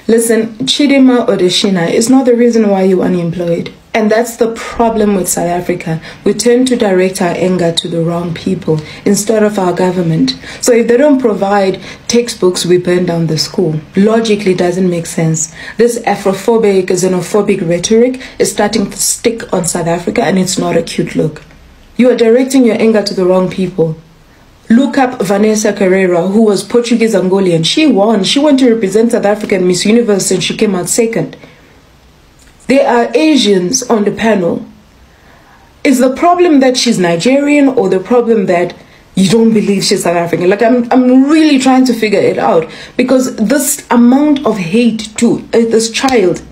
Listen, Chidimma or adetshina is not the reason why you're unemployed. And that's the problem with South Africa. We tend to direct our anger to the wrong people instead of our government. So if they don't provide textbooks, we burn down the school. Logically, doesn't make sense. This Afrophobic, xenophobic rhetoric is starting to stick on South Africa, and it's not a cute look. You are directing your anger to the wrong people. Look up Vanessa, who was Portuguese Angolan. She won. She went to represent South Africa in Miss Universe and she came out second. There are Asians on the panel. Is the problem that she's Nigerian or the problem that you don't believe she's South African? Like, I'm really trying to figure it out, because this amount of hate to this child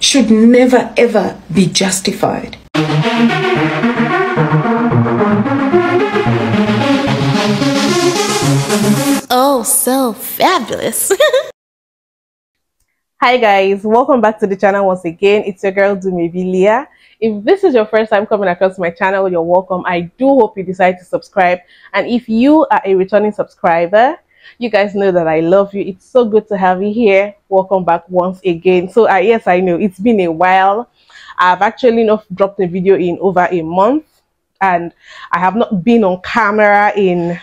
should never ever be justified. Oh, so fabulous. Hi guys, welcome back to the channel once again. It's your girl Dumebi. If this is your first time coming across my channel, you're welcome. I do hope you decide to subscribe, and if you are a returning subscriber, you guys know that I love you. It's so good to have you here. Welcome back once again. So yes, I know it's been a while. I've actually not dropped a video in over a month, and I have not been on camera in,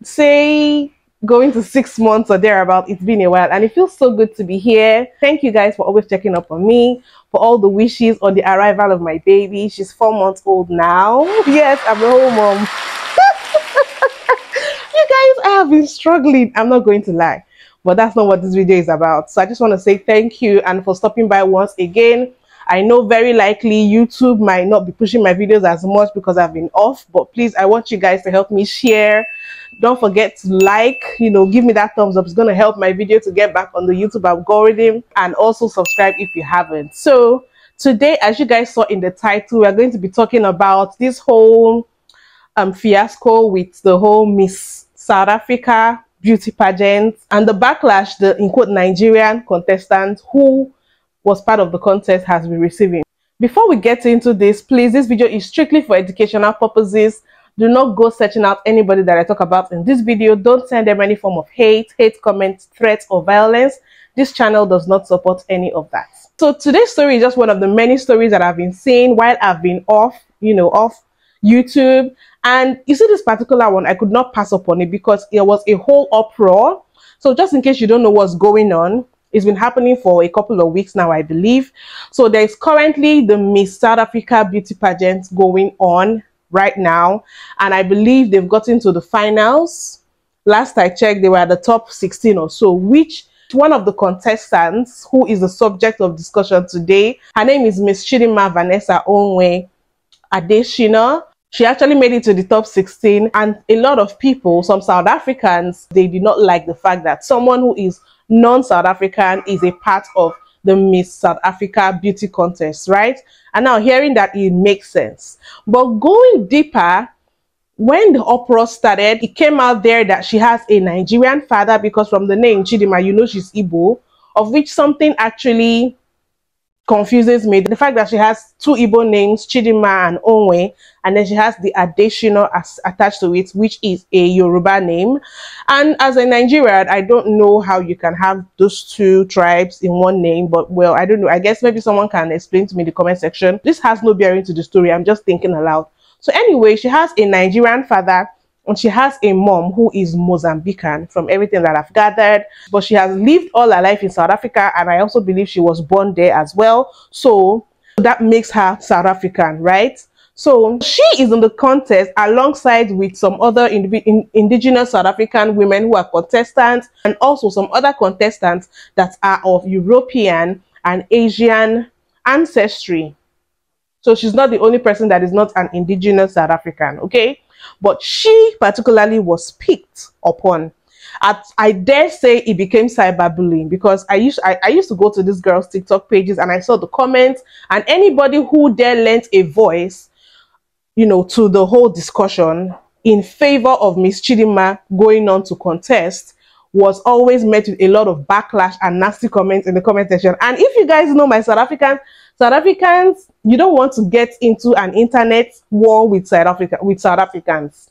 say, going to 6 months or thereabout. It's been a while, and it feels so good to be here. Thank you guys for always checking up on me, for all the wishes on the arrival of my baby. She's 4 months old now. Yes, I'm a whole mom. You guys, I have been struggling, I'm not going to lie, but that's not what this video is about. So I just want to say thank you, and for stopping by once again. I know very likely YouTube might not be pushing my videos as much because I've been off, but please, I want you guys to help me share. Don't forget to like, give me that thumbs up. It's going to help my video to get back on the YouTube algorithm, and also subscribe if you haven't. So today, as you guys saw in the title, we're going to be talking about this whole fiasco with the whole Miss South Africa beauty pageant and the backlash the in quote Nigerian contestant who was part of the contest has been receiving. Before we get into this, please, this video is strictly for educational purposes. Do not go searching out anybody that I talk about in this video. Don't send them any form of hate comments, threats, or violence. This channel does not support any of that. So today's story is just one of the many stories that I've been seeing while I've been off, off YouTube. And you see this particular one, I could not pass up on it because it was a whole uproar. So just in case you don't know what's going on, it's been happening for a couple of weeks now, I believe. So there's currently the Miss South Africa beauty pageant going on right now, and I believe they've gotten to the finals. Last I checked, they were at the top 16 or so, which one of the contestants who is the subject of discussion today, her name is Miss Chidimma Vanessa onwe adetshina. She actually made it to the top 16, and a lot of people, some South Africans, they did not like the fact that someone who is non-South African is a part of the Miss South Africa beauty contest, right? And now hearing that, it makes sense. But going deeper, when the uproar started, it came out there that she has a Nigerian father, because from the name Chidimma, she's Igbo, of which something actually confuses me. The fact that she has two Igbo names, Chidimma and Onwe, and then she has the adetshina attached to it, which is a Yoruba name. And as a Nigerian, I don't know how you can have those two tribes in one name, but well, I don't know. I guess maybe someone can explain to me in the comment section. This has no bearing to the story. I'm just thinking aloud. So anyway, she has a Nigerian father, and she has a mom who is Mozambican, from everything that I've gathered. But she has lived all her life in South Africa, and I also believe she was born there as well. So that makes her South African, right? So she is in the contest alongside with some other indigenous South African women who are contestants, and also some other contestants that are of European and Asian ancestry. So she's not the only person that is not an indigenous South African, okay? But she particularly was picked upon. I dare say it became cyberbullying, because I used to go to this girl's TikTok pages, and I saw the comments, and anybody who dare lent a voice, to the whole discussion in favor of Miss Chidimma going on to contest was always met with a lot of backlash and nasty comments in the comment section. And if you guys know my South Africans, you don't want to get into an internet war with South Africans.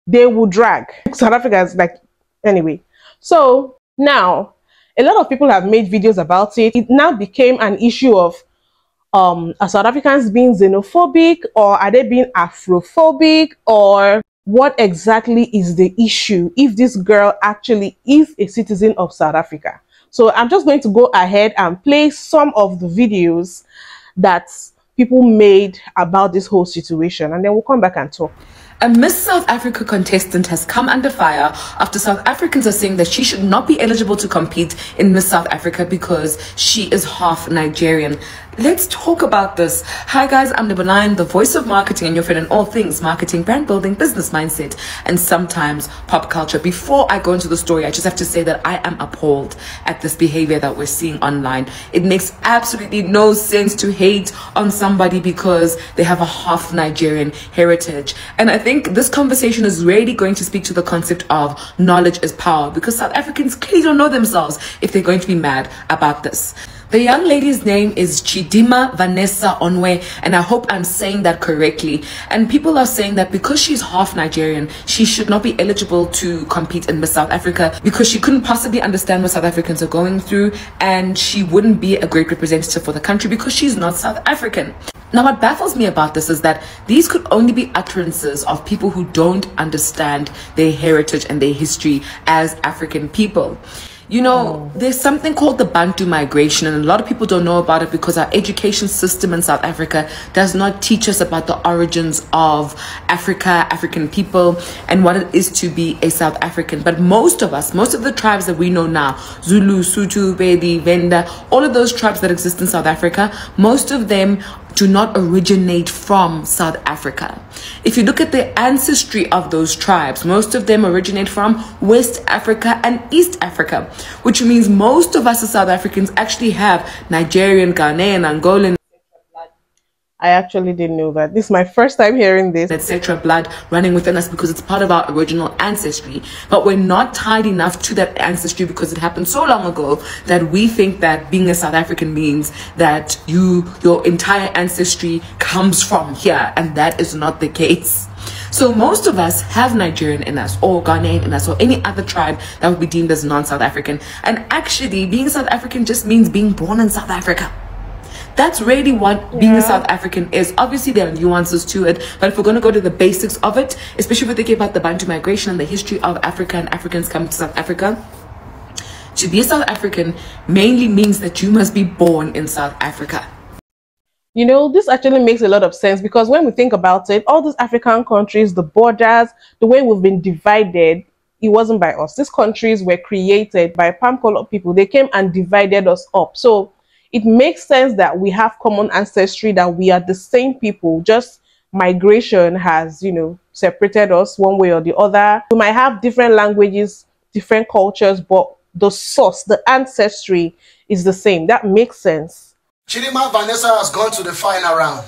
They will drag South Africans, like, anyway. So now A lot of people have made videos about it. It now became an issue of are South Africans being xenophobic, or are they being Afrophobic, or what exactly is the issue if this girl actually is a citizen of South Africa? So I'm just going to go ahead and play some of the videos that people made about this whole situation, and then we'll come back and talk. A Miss South Africa contestant has come under fire after South Africans are saying that she should not be eligible to compete in Miss South Africa because she is half Nigerian. Let's talk about this. Hi guys, I'm Nigerian, the voice of marketing and your friend in all things marketing, brand building, business mindset, and sometimes pop culture. Before I go into the story, I just have to say that I am appalled at this behavior that we're seeing online. It makes absolutely no sense to hate on somebody because they have a half Nigerian heritage. And I think this conversation is really going to speak to the concept of knowledge is power, because South Africans clearly don't know themselves if they're going to be mad about this. The young lady's name is Chidimma Vanessa Onwe, and I hope I'm saying that correctly. And people are saying that because she's half Nigerian, she should not be eligible to compete in Miss South Africa because she couldn't possibly understand what South Africans are going through, and she wouldn't be a great representative for the country because she's not South African. Now, what baffles me about this is that these could only be utterances of people who don't understand their heritage and their history as African people. You know, there's something called the Bantu migration, and a lot of people don't know about it because our education system in South Africa does not teach us about the origins of Africa, African people, and what it is to be a South African. But most of us, most of the tribes that we know now, Zulu, Sotho, Pedi, Venda, all of those tribes that exist in South Africa, most of them do not originate from South Africa. If you look at the ancestry of those tribes, most of them originate from West Africa and East Africa, which means most of us as South Africans actually have Nigerian, Ghanaian, Angolan, I actually didn't know that. This is my first time hearing this. etc. blood running within us because it's part of our original ancestry. But we're not tied enough to that ancestry because it happened so long ago that we think that being a South African means that your entire ancestry comes from here, and that is not the case. So most of us have Nigerian in us, or Ghanaian in us, or any other tribe that would be deemed as non-South African. And actually, being South African just means being born in South Africa. That's really what being a South African is. Obviously, there are nuances to it, but if we're going to go to the basics of it, especially if we're thinking about the Bantu migration and the history of Africa and Africans coming to South Africa, to be a South African mainly means that you must be born in South Africa. You know, this actually makes a lot of sense because when we think about it, all these African countries, the borders, the way we've been divided, it wasn't by us. These countries were created by palm-colored people. They came and divided us up. So it makes sense that we have common ancestry, that we are the same people, just migration has, you know, separated us one way or the other. We might have different languages, different cultures, but the source, the ancestry is the same. That makes sense. Chidimma Vanessa has gone to the final round.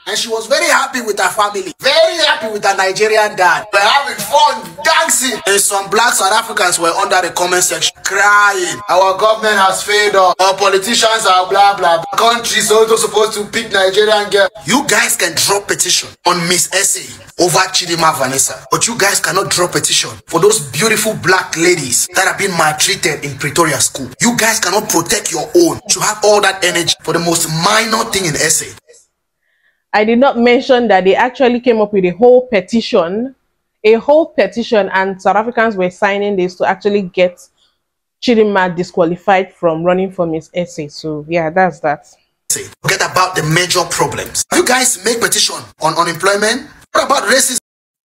And she was very happy with her family, very happy with her Nigerian dad. We're having fun, dancing. And some black South Africans were under the comment section crying. Our government has failed us. Our politicians are blah blah. Countries also supposed to pick Nigerian girl. You guys can draw petition on Miss SA over Chidimma Vanessa, but you guys cannot draw petition for those beautiful black ladies that have been maltreated in Pretoria school. You guys cannot protect your own. You have all that energy for the most minor thing in SA. I did not mention that they actually came up with a whole petition, and South Africans were signing this to actually get Chidimma disqualified from running for Miss SA. So yeah, that's that. Forget about the major problems. Have you guys make petition on unemployment? What about racism?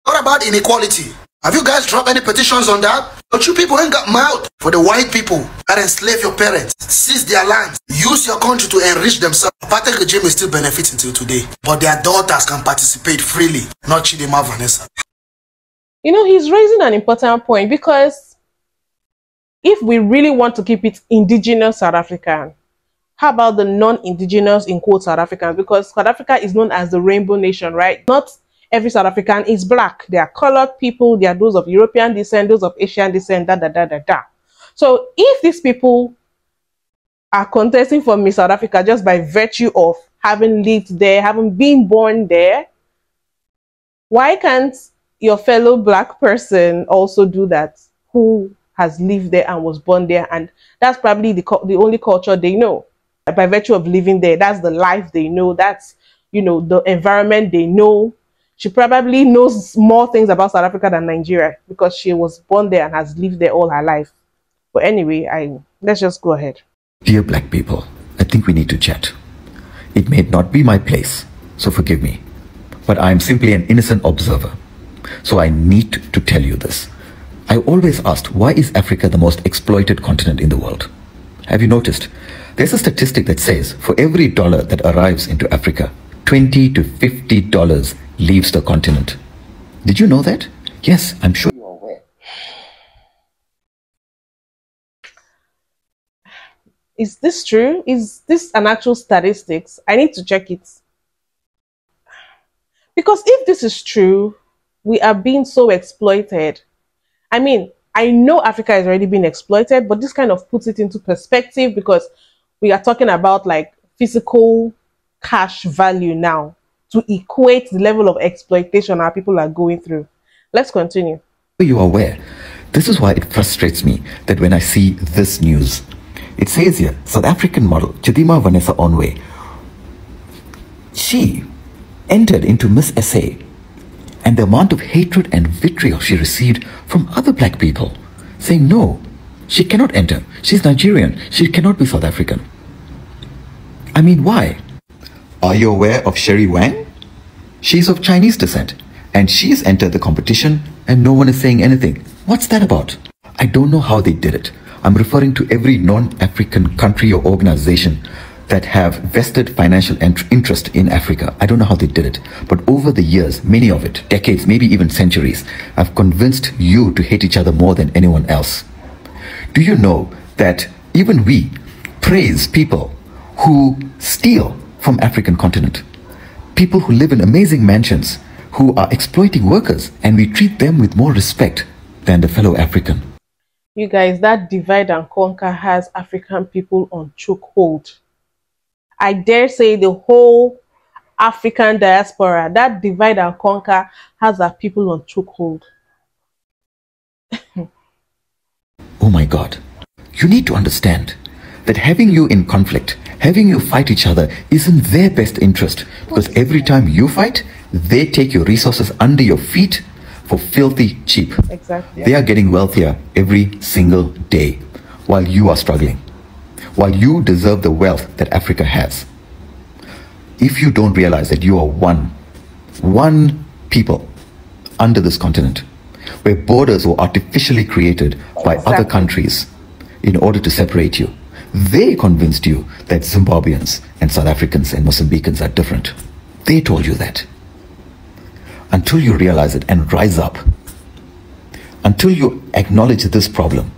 What about inequality? Have you guys dropped any petitions on that? But you people ain't got mouth. For the white people that enslave your parents, seize their lands, use your country to enrich themselves. Apartheid regime is still benefiting till today, but their daughters can participate freely, not Chidimma Vanessa. You know, he's raising an important point, because if we really want to keep it indigenous South African, how about the non-indigenous, in quote, South Africans? Because South Africa is known as the rainbow nation, right? Not every South African is black. They are colored people. They are those of European descent, those of Asian descent, So if these people are contesting for Miss South Africa just by virtue of having lived there, having been born there, why can't your fellow black person also do that, who has lived there and was born there, and that's probably the only culture they know. By virtue of living there, that's the life they know, that's, you know, the environment they know. She probably knows more things about South Africa than Nigeria because she was born there and has lived there all her life. But anyway, let's just go ahead. Dear black people, I think we need to chat. It may not be my place, so forgive me, but I am simply an innocent observer. So I need to tell you this. I always asked, why is Africa the most exploited continent in the world? Have you noticed? There's a statistic that says for every dollar that arrives into Africa, $20 to $50 leaves the continent. Did you know that? Yes, I'm sure you're aware. Is this true? Is this an actual statistics? I need to check it. Because if this is true, we are being so exploited. I mean, I know Africa has already been exploited, but this kind of puts it into perspective because we are talking about like physical cash value now to equate the level of exploitation our people are going through. Let's continue. You are aware. This is why it frustrates me that when I see this news, it says here, South African model Chidimma Vanessa Onwe, she entered into Miss SA, and the amount of hatred and vitriol she received from other black people, saying no, she cannot enter. She's Nigerian. She cannot be South African. I mean, why? Are you aware of Sherry Wang? She's of Chinese descent, and she's entered the competition, and no one is saying anything. What's that about? I don't know how they did it. I'm referring to every non-African country or organization that have vested financial interest in Africa. I don't know how they did it, but over the years, many of it, decades, maybe even centuries, have convinced you to hate each other more than anyone else. Do you know that even we praise people who steal from African continent? People who live in amazing mansions, who are exploiting workers, and we treat them with more respect than the fellow African. You guys, that divide and conquer has African people on chokehold. I dare say the whole African diaspora, that divide and conquer has our people on chokehold. Oh my God. You need to understand that having you in conflict, having you fight each other is in their best interest, because every time you fight, they take your resources under your feet for filthy cheap. Exactly. They are getting wealthier every single day while you are struggling, while you deserve the wealth that Africa has. If you don't realize that you are one people under this continent, where borders were artificially created by other countries in order to separate you, they convinced you that Zimbabweans and South Africans and Mozambicans are different. They told you that. Until you realize it and rise up, until you acknowledge this problem,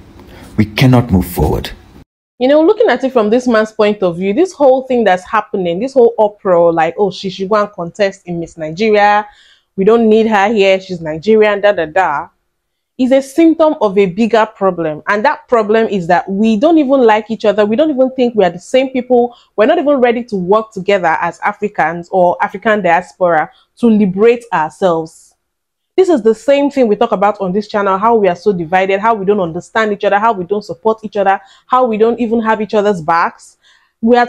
we cannot move forward. You know, looking at it from this man's point of view, this whole thing that's happening, this whole uproar, like, oh, she should go and contest in Miss Nigeria, we don't need her here, she's Nigerian, is a symptom of a bigger problem. And that problem is that we don't even like each other. We don't even think we are the same people. We're not even ready to work together as Africans or African diaspora to liberate ourselves. This is the same thing we talk about on this channel, how we are so divided, how we don't understand each other, how we don't support each other, how we don't even have each other's backs.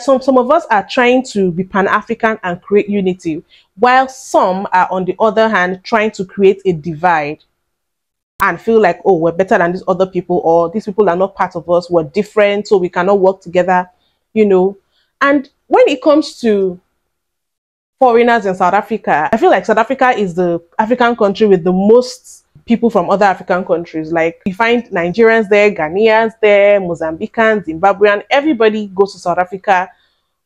Some of us are trying to be Pan-African and create unity, while some are, on the other hand, trying to create a divide and feel like, oh, we're better than these other people, or these people are not part of us, we're different, so we cannot work together, you know. And when it comes to foreigners in South Africa, I feel like South Africa is the African country with the most people from other African countries. Like, you find Nigerians there, Ghanaians there, Mozambicans, Zimbabwean, everybody goes to South Africa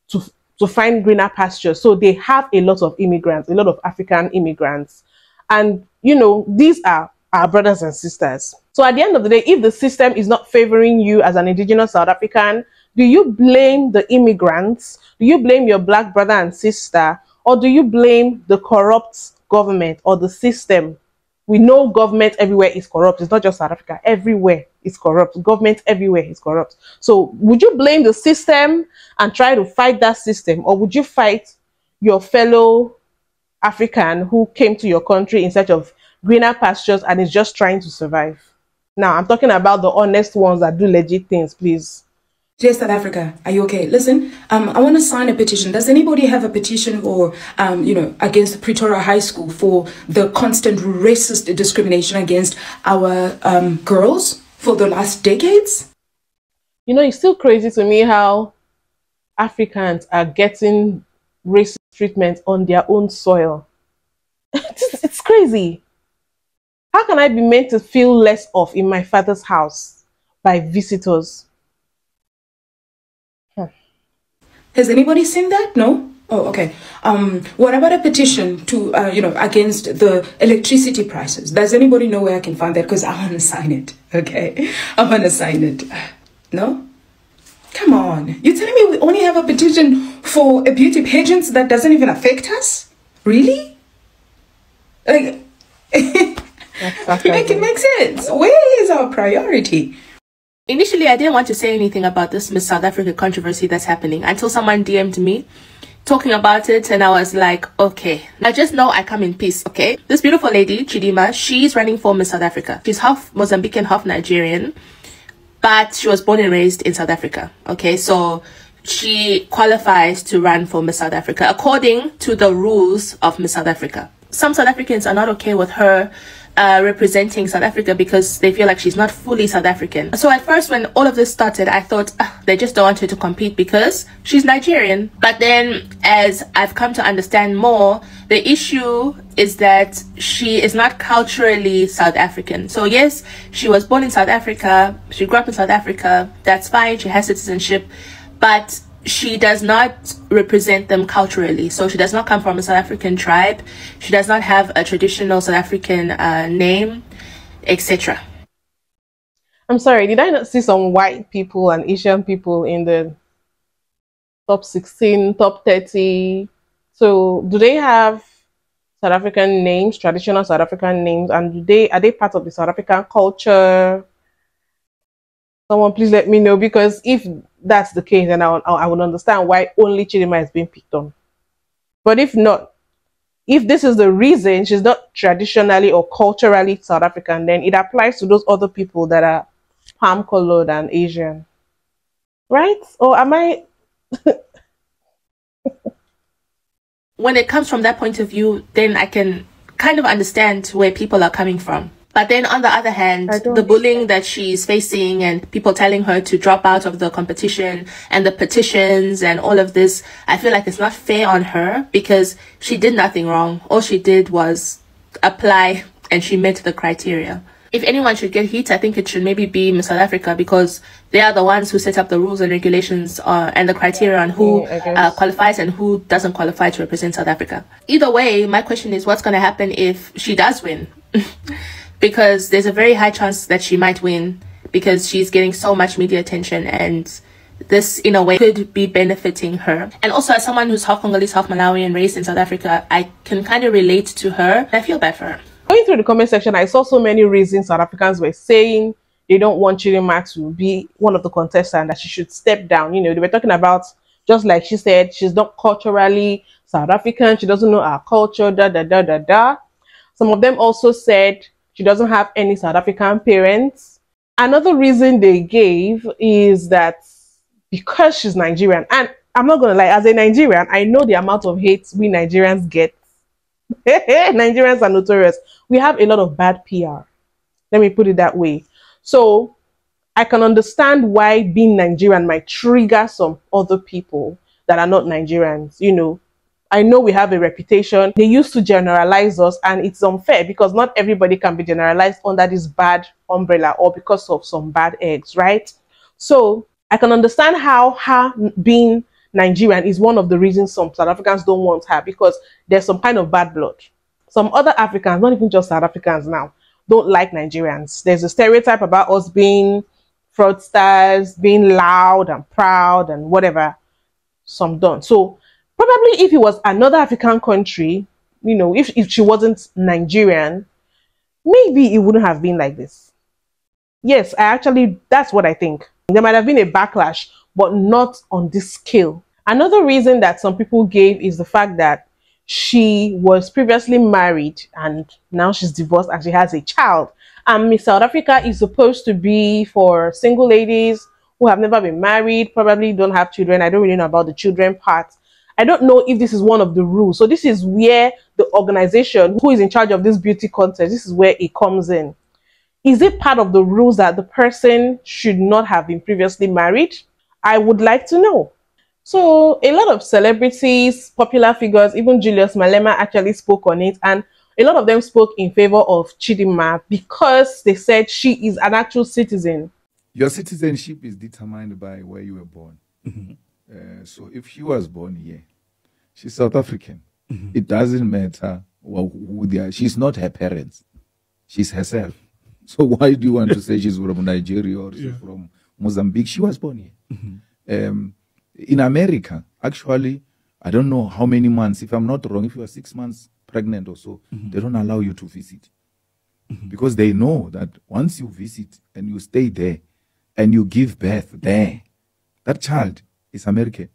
to find greener pastures. So they have a lot of immigrants, a lot of African immigrants. And, you know, these are our brothers and sisters. So at the end of the day, if the system is not favoring you as an indigenous South African, do you blame the immigrants? Do you blame your black brother and sister? Or do you blame the corrupt government or the system? We know government everywhere is corrupt. It's not just South Africa. Everywhere is corrupt. Government everywhere is corrupt. So would you blame the system and try to fight that system? Or would you fight your fellow African who came to your country in search of greener pastures and is just trying to survive? Now, I'm talking about the honest ones that do legit things, please. Dear South Africa, are you okay? Listen, I want to sign a petition. Does anybody have a petition for, against Pretoria High School for the constant racist discrimination against our girls for the last decades? You know, it's still crazy to me how Africans are getting racist treatment on their own soil. It's crazy. How can I be meant to feel less off in my father's house by visitors? Has anybody seen that? No? Oh, okay. What about a petition to, against the electricity prices? Does anybody know where I can find that? Because I want to sign it, okay? I want to sign it. No? Come on. You're telling me we only have a petition for a beauty pageant that doesn't even affect us? Really? Like, make it make sense. Where is our priority? Initially, I didn't want to say anything about this Miss South Africa controversy that's happening until someone DM'd me talking about it, and I was like, okay, I just know I come in peace, okay? This beautiful lady, Chidimma, she's running for Miss South Africa. She's half Mozambican, half Nigerian, but she was born and raised in South Africa, okay? So she qualifies to run for Miss South Africa according to the rules of Miss South Africa. Some South Africans are not okay with her representing South Africa because they feel like she's not fully South African. So at first, when all of this started, I thought they just don't want her to compete because she's Nigerian. But then as I've come to understand more, the issue is that she is not culturally South African. So yes, she was born in South Africa, she grew up in South Africa, that's fine, she has citizenship, but she does not represent them culturally. So she does not come from a South African tribe, she does not have a traditional South African name, etc. I'm sorry, did I not see some white people and Asian people in the top 16, top 30? So do they have South African names, traditional South African names, and are they part of the South African culture? Someone please let me know, because if that's the case, then I would understand why only Chidimma is being picked on. But if not, if this is the reason she's not traditionally or culturally South African, then it applies to those other people that are palm-colored and Asian. Right? Or am I... When it comes from that point of view, then I can kind of understand where people are coming from. But then on the other hand, the bullying that she's facing and people telling her to drop out of the competition and the petitions and all of this, I feel like it's not fair on her because she did nothing wrong. All she did was apply and she met the criteria. If anyone should get heat, I think it should maybe be Miss South Africa, because they are the ones who set up the rules and regulations and the criteria on who qualifies and who doesn't qualify to represent South Africa. Either way, my question is what's going to happen if she does win? Because there's a very high chance that she might win because she's getting so much media attention, and this in a way could be benefiting her. And also, as someone who's half Congolese, half Malawian, raised in South Africa, I can kind of relate to her. I feel bad for her. Going through the comment section, I saw so many reasons South Africans were saying they don't want Chidimma to be one of the contestants, that she should step down. You know, they were talking about, just like she said, she's not culturally South African, she doesn't know our culture, da. Some of them also said she doesn't have any South African parents. Another reason they gave is that because she's Nigerian, and I'm not going to lie, as a Nigerian, I know the amount of hate we Nigerians get. Nigerians are notorious. We have a lot of bad PR. Let me put it that way. So I can understand why being Nigerian might trigger some other people that are not Nigerians. You know, I know we have a reputation. They used to generalize us, and it's unfair because not everybody can be generalized under this bad umbrella or because of some bad eggs, right? So I can understand how her being Nigerian is one of the reasons some South Africans don't want her, because there's some kind of bad blood. Some other Africans, not even just South Africans now, don't like Nigerians. There's a stereotype about us being fraudsters, being loud and proud and whatever. Some don't. So probably if it was another African country, you know, if she wasn't Nigerian, maybe it wouldn't have been like this. Yes, that's what I think. There might have been a backlash, but not on this scale. Another reason that some people gave is the fact that she was previously married and now she's divorced and she has a child. And Miss South Africa is supposed to be for single ladies who have never been married, probably don't have children. I don't really know about the children part. I don't know if this is one of the rules. So this is where the organization who is in charge of this beauty contest, this is where it comes in. Is it part of the rules that the person should not have been previously married? I would like to know. So a lot of celebrities, popular figures, even Julius Malema actually spoke on it, and a lot of them spoke in favor of Chidimma because they said she is an actual citizen. Your citizenship is determined by where you were born. So if she was born here, she's South African. It doesn't matter who they are. She's not her parents. She's herself. So why do you want to say she's from Nigeria or she's from Mozambique? She was born here. In America, actually, I don't know how many months, if I'm not wrong, if you are 6 months pregnant or so, they don't allow you to visit. Because they know that once you visit and you stay there and you give birth there, that child is American.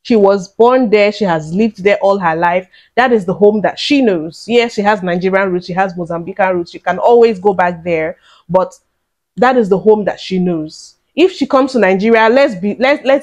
She was born there. She has lived there all her life. That is the home that she knows. Yes, she has Nigerian roots. She has Mozambican roots. She can always go back there. But that is the home that she knows. If she comes to Nigeria, let's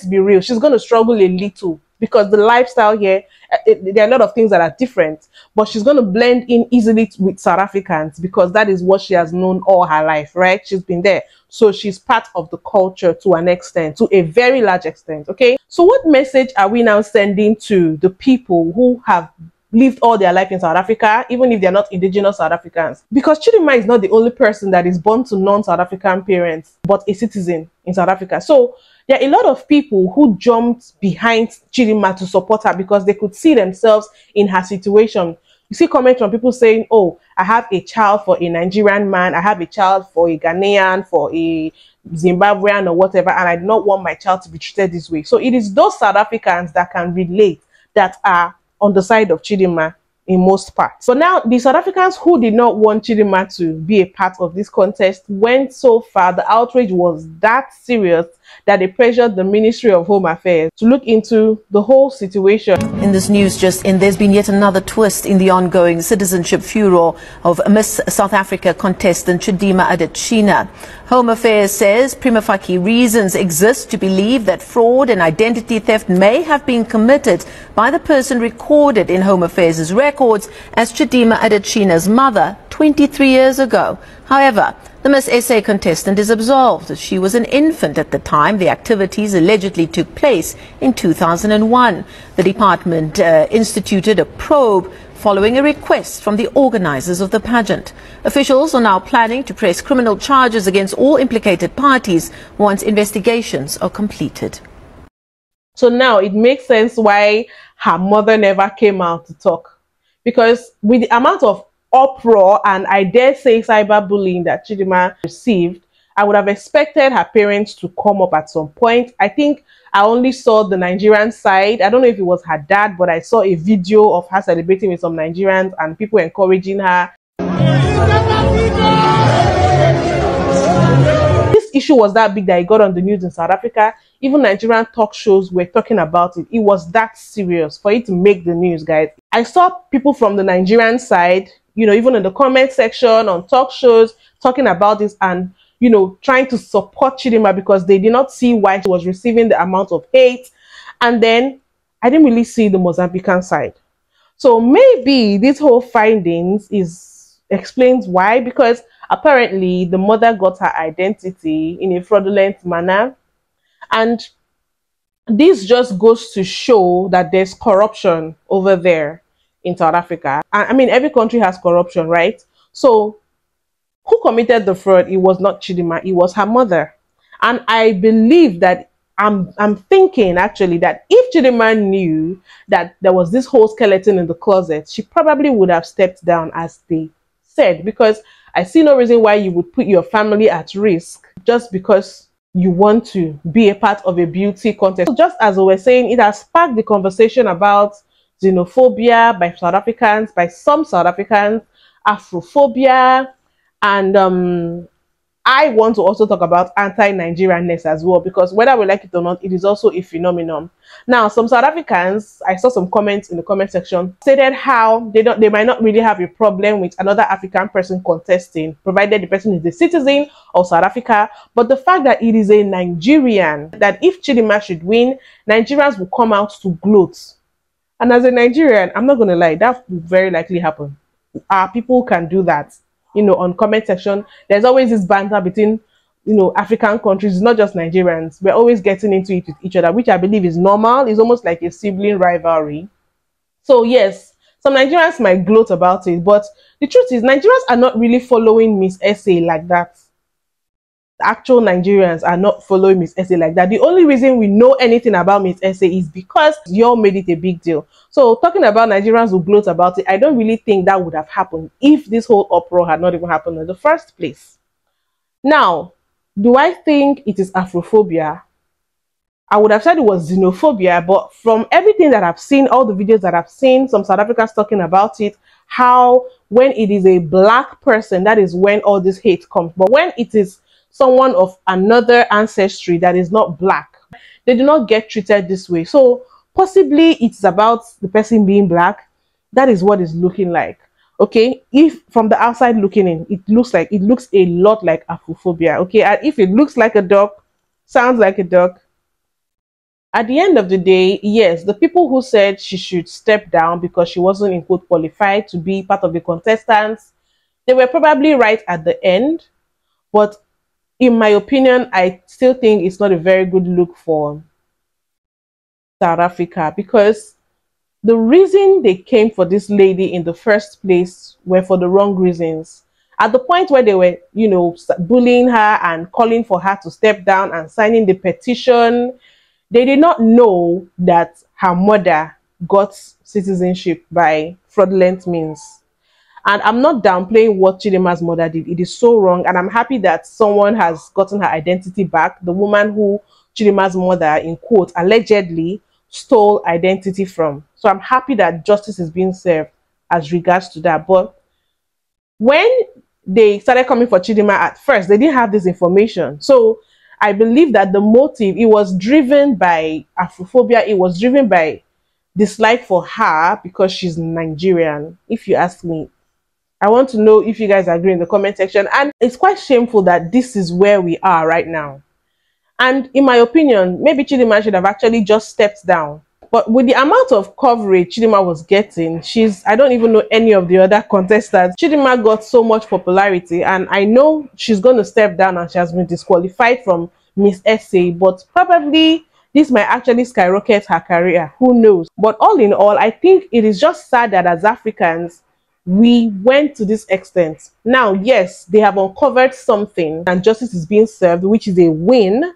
be real. She's going to struggle a little because the lifestyle here, there are a lot of things that are different. But she's going to blend in easily with South Africans because that is what she has known all her life, right? She's been there. So she's part of the culture to an extent, to a very large extent, okay? So what message are we now sending to the people who have lived all their life in South Africa, even if they're not indigenous South Africans? Because Chidimma is not the only person that is born to non-South African parents, but a citizen in South Africa. So there are a lot of people who jumped behind Chidimma to support her because they could see themselves in her situation. You see comments from people saying, oh, I have a child for a Nigerian man, I have a child for a Ghanaian, for a Zimbabwean or whatever, and I do not want my child to be treated this way. So it is those South Africans that can relate that are on the side of Chidimma in most parts. So now the South Africans who did not want Chidimma to be a part of this contest went so far, the outrage was that serious that they pressured the Ministry of Home Affairs to look into the whole situation. In this news just in, there's been yet another twist in the ongoing citizenship furor of Miss South Africa contestant Chidimma Adetshina. Home Affairs says prima facie reasons exist to believe that fraud and identity theft may have been committed by the person recorded in Home Affairs' records as Chidimma Adetshina's mother 23 years ago. However, the Miss SA contestant is absolved as she was an infant at the time the activities allegedly took place in 2001. The department instituted a probe following a request from the organizers of the pageant. Officials are now planning to press criminal charges against all implicated parties once investigations are completed. So now it makes sense why her mother never came out to talk. Because with the amount of uproar and I dare say cyberbullying that Chidimma received, I would have expected her parents to come up at some point. I think I only saw the Nigerian side. I don't know if it was her dad, but I saw a video of her celebrating with some Nigerians and people encouraging her. This issue was that big that it got on the news in South Africa. Even Nigerian talk shows were talking about it. It was that serious for it to make the news, guys. I saw people from the Nigerian side, you know, even in the comment section, on talk shows, talking about this and, you know, trying to support Chidimma because they did not see why she was receiving the amount of hate. And then I didn't really see the Mozambican side. So maybe this whole findings explains why, because apparently the mother got her identity in a fraudulent manner. And this just goes to show that there's corruption over there in South Africa. I mean, every country has corruption, right? So who committed the fraud? It was not Chidimma, it was her mother. And I believe that I'm thinking actually that if Chidimma knew that there was this whole skeleton in the closet, she probably would have stepped down, as they said, because I see no reason why you would put your family at risk just because you want to be a part of a beauty contest. So just as we were saying, it has sparked the conversation about xenophobia by South Africans, by some South Africans, Afrophobia, and I want to also talk about anti-Nigerianness as well, because whether we like it or not, it is also a phenomenon. Now, some South Africans, I saw some comments in the comment section, stated how they might not really have a problem with another African person contesting, provided the person is a citizen of South Africa. But the fact that it is a Nigerian, that if Chidimma should win, Nigerians will come out to gloat. And as a Nigerian, I'm not going to lie, that will very likely happen. Our people can do that. You know, on comment section, there's always this banter between, you know, African countries. It's not just Nigerians. We're always getting into it with each other, which I believe is normal. It's almost like a sibling rivalry. So yes, some Nigerians might gloat about it, but the truth is Nigerians are not really following Miss SA like that. The actual Nigerians are not following Miss SA like that. The only reason we know anything about Miss SA is because you all made it a big deal. So talking about Nigerians who gloat about it, I don't really think that would have happened if this whole uproar had not even happened in the first place. Now, do I think it is Afrophobia? I would have said it was xenophobia, but from everything that I've seen, all the videos that I've seen, some South Africans talking about it, how when it is a black person, that is when all this hate comes. But when it is someone of another ancestry that is not black, they do not get treated this way. So possibly it's about the person being black. That is what it's looking like. Okay, if from the outside looking in, it looks a lot like Afrophobia. Okay, and if it looks like a duck, sounds like a duck, at the end of the day, yes, the people who said she should step down because she wasn't in quote qualified to be part of the contestants, they were probably right at the end. But in my opinion, I still think it's not a very good look for South Africa, because the reason they came for this lady in the first place were for the wrong reasons. At the point where they were, you know, bullying her and calling for her to step down and signing the petition, they did not know that her mother got citizenship by fraudulent means. And I'm not downplaying what Chidimma's mother did. It is so wrong. And I'm happy that someone has gotten her identity back. The woman who Chidimma's mother, in quote, allegedly stole identity from. So I'm happy that justice is being served as regards to that. But when they started coming for Chidimma at first, they didn't have this information. So I believe that the motive, it was driven by Afrophobia. It was driven by dislike for her because she's Nigerian, if you ask me. I want to know if you guys agree in the comment section. And it's quite shameful that this is where we are right now. And in my opinion, maybe Chidimma should have actually just stepped down. But with the amount of coverage Chidimma was getting, I don't even know any of the other contestants. Chidimma got so much popularity, and I know she's going to step down and she has been disqualified from Miss SA, but probably this might actually skyrocket her career. Who knows? But all in all, I think it is just sad that as Africans, we went to this extent. Now, yes, they have uncovered something and justice is being served, which is a win.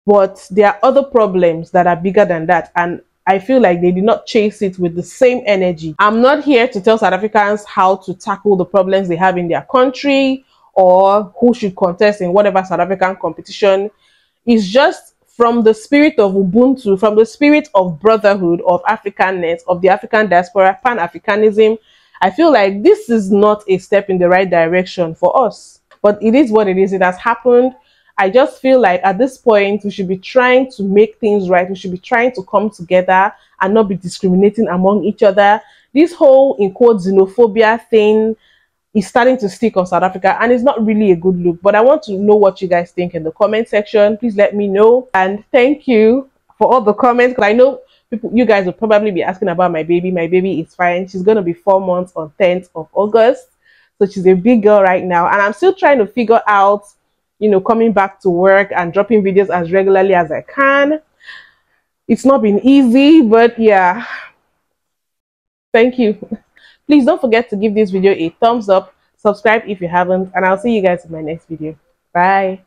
But there are other problems that are bigger than that. And I feel like they did not chase it with the same energy. I'm not here to tell South Africans how to tackle the problems they have in their country or who should contest in whatever South African competition. It's just from the spirit of Ubuntu, from the spirit of brotherhood, of Africanness, of the African diaspora, Pan-Africanism. I feel like this is not a step in the right direction for us. But it is what it is. It has happened. I just feel like at this point, we should be trying to make things right. We should be trying to come together and not be discriminating among each other. This whole, in quote, xenophobia thing is starting to stick on South Africa, and it's not really a good look. But I want to know what you guys think in the comment section. Please let me know. And thank you for all the comments, because I know you guys will probably be asking about my baby. My baby is fine. She's going to be 4 months on 10th of August. So she's a big girl right now. And I'm still trying to figure out, you know, coming back to work and dropping videos as regularly as I can. It's not been easy, but yeah. Thank you. Please don't forget to give this video a thumbs up, subscribe if you haven't, and I'll see you guys in my next video. Bye.